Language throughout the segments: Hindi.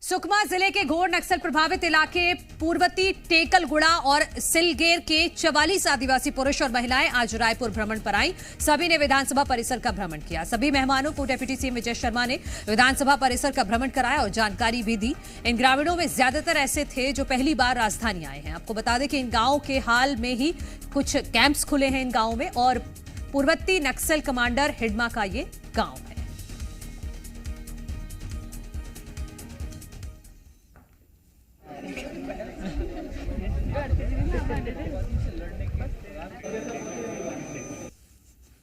सुकमा जिले के घोर नक्सल प्रभावित इलाके पूर्वती टेकलगुड़ा और सिलगेर के 44 आदिवासी पुरुष और महिलाएं आज रायपुर भ्रमण पर आई। सभी ने विधानसभा परिसर का भ्रमण किया। सभी मेहमानों को डिप्टी सीएम विजय शर्मा ने विधानसभा परिसर का भ्रमण कराया और जानकारी भी दी। इन ग्रामीणों में ज्यादातर ऐसे थे जो पहली बार राजधानी आए हैं। आपको बता दें कि इन गांवों के हाल में ही कुछ कैंप्स खुले हैं इन गांवों में और पूर्वती नक्सल कमांडर हिडमा का ये गांव है।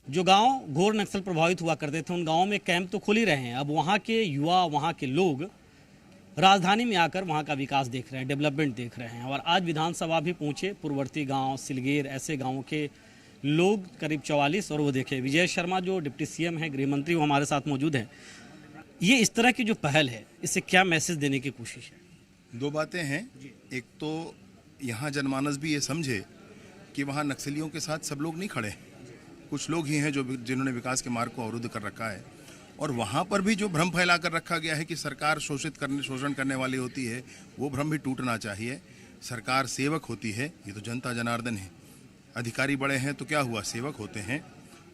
जो गांव घोर नक्सल प्रभावित हुआ करते थे उन गांवों में कैंप तो खुल ही रहे हैं। अब वहां के युवा, वहां के लोग राजधानी में आकर वहां का विकास देख रहे हैं, डेवलपमेंट देख रहे हैं। और आज विधानसभा भी पहुंचे पूर्ववर्ती गांव, सिलगेर, ऐसे गांवों के लोग करीब 44। और वो देखे विजय शर्मा जो डिप्टी सीएम है, गृह मंत्री, वो हमारे साथ मौजूद हैं। ये इस तरह की जो पहल है, इससे क्या मैसेज देने की कोशिश है? दो बातें हैं। एक तो यहाँ जनमानस भी ये समझे कि वहाँ नक्सलियों के साथ सब लोग नहीं खड़े, कुछ लोग ही हैं जिन्होंने विकास के मार्ग को अवरुद्ध कर रखा है। और वहाँ पर भी जो भ्रम फैला कर रखा गया है कि सरकार शोषण करने वाली होती है, वो भ्रम भी टूटना चाहिए। सरकार सेवक होती है, ये तो जनता जनार्दन है। अधिकारी बड़े हैं तो क्या हुआ, सेवक होते हैं।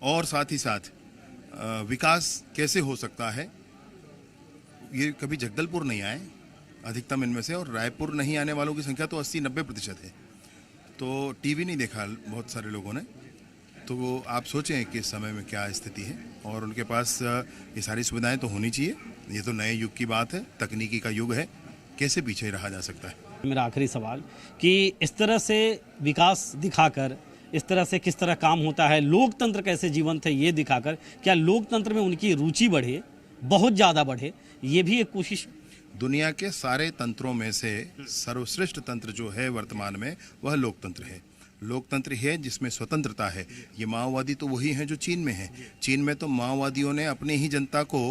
और साथ ही साथ विकास कैसे हो सकता है, ये कभी जगदलपुर नहीं आए अधिकतम इनमें से, और रायपुर नहीं आने वालों की संख्या तो 80-90% है। तो टीवी नहीं देखा बहुत सारे लोगों ने। तो वो आप सोचें कि इस समय में क्या स्थिति है, और उनके पास ये सारी सुविधाएं तो होनी चाहिए। ये तो नए युग की बात है, तकनीकी का युग है, कैसे पीछे रहा जा सकता है। मेरा आखिरी सवाल कि इस तरह से विकास दिखाकर, इस तरह से किस तरह काम होता है, लोकतंत्र कैसे जीवंत है ये दिखाकर, क्या लोकतंत्र में उनकी रुचि बढ़े, बहुत ज़्यादा बढ़े, ये भी एक कोशिश? दुनिया के सारे तंत्रों में से सर्वश्रेष्ठ तंत्र जो है वर्तमान में, वह लोकतंत्र है। लोकतंत्र है जिसमें स्वतंत्रता है। ये माओवादी तो वही हैं जो चीन में हैं। चीन में तो माओवादियों ने अपनी ही जनता को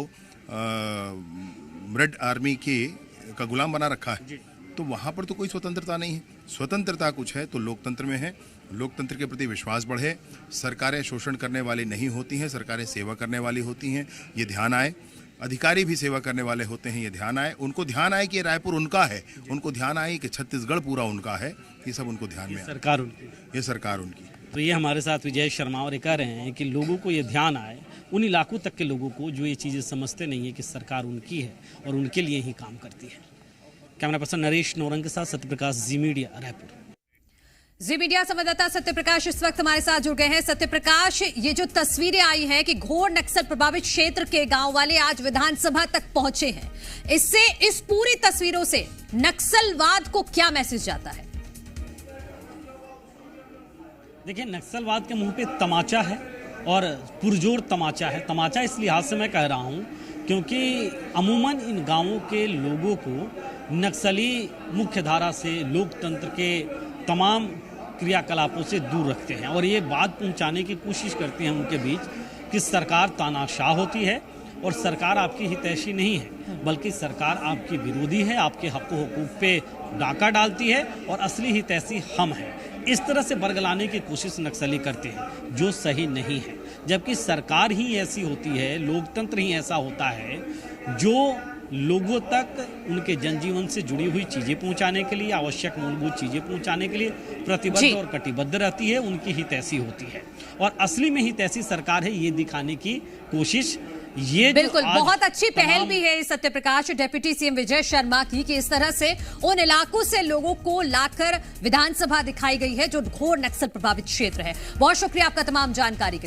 रेड आर्मी का गुलाम बना रखा है। तो वहाँ पर तो कोई स्वतंत्रता नहीं है। स्वतंत्रता कुछ है तो लोकतंत्र में है। लोकतंत्र के प्रति विश्वास बढ़े। सरकारें शोषण करने वाली नहीं होती हैं, सरकारें सेवा करने वाली होती हैं, ये ध्यान आए। अधिकारी भी सेवा करने वाले होते हैं, ये ध्यान आए। उनको ध्यान आए कि रायपुर उनका है, उनको ध्यान आए कि छत्तीसगढ़ पूरा उनका है। ये सब उनको ध्यान में, सरकार उनकी, ये सरकार उनकी। तो ये हमारे साथ विजय शर्मा और ये कह रहे हैं कि लोगों को ये ध्यान आए, उन इलाकों तक के लोगों को जो ये चीज़ें समझते नहीं है कि सरकार उनकी है और उनके लिए ही काम करती है। कैमरा पर्सन नरेश नौरंग के साथ सत्यप्रकाश, जी मीडिया, रायपुर। जी मीडिया संवाददाता सत्यप्रकाश इस वक्त हमारे साथ जुड़ गए हैं। सत्यप्रकाश, ये जो तस्वीरें आई हैं कि घोर नक्सल प्रभावित क्षेत्र के गांव वाले आज विधानसभा तक पहुंचे हैं, इससे, इस पूरी तस्वीरों से नक्सलवाद को क्या मैसेज जाता है? देखिए, नक्सलवाद के मुंह पे तमाचा है और पुरजोर तमाचा है। तमाचा इस लिहाज से मैं कह रहा हूं क्योंकि अमूमन इन गांवों के लोगों को नक्सली मुख्य धारा से, लोकतंत्र के तमाम क्रियाकलापों से दूर रखते हैं और ये बात पहुंचाने की कोशिश करते हैं उनके बीच कि सरकार तानाशाह होती है और सरकार आपकी हितैषी नहीं है, बल्कि सरकार आपकी विरोधी है, आपके हक हुकूक पे डाका डालती है और असली हितैषी हम हैं। इस तरह से बरगलाने की कोशिश नक्सली करते हैं, जो सही नहीं है। जबकि सरकार ही ऐसी होती है, लोकतंत्र ही ऐसा होता है जो लोगों तक उनके जनजीवन से जुड़ी हुई चीजें पहुंचाने के लिए, आवश्यक मूलभूत चीजें पहुंचाने के लिए प्रतिबद्ध और कटिबद्ध रहती है, उनकी हितैषी होती है। और असली में हितैषी सरकार है, ये दिखाने की कोशिश ये बिल्कुल बहुत अच्छी पहल भी है सत्यप्रकाश डिप्टी सीएम विजय शर्मा की कि इस तरह से उन इलाकों से लोगों को लाकर विधानसभा दिखाई गई है जो घोर नक्सल प्रभावित क्षेत्र है। बहुत शुक्रिया आपका तमाम जानकारी के लिए।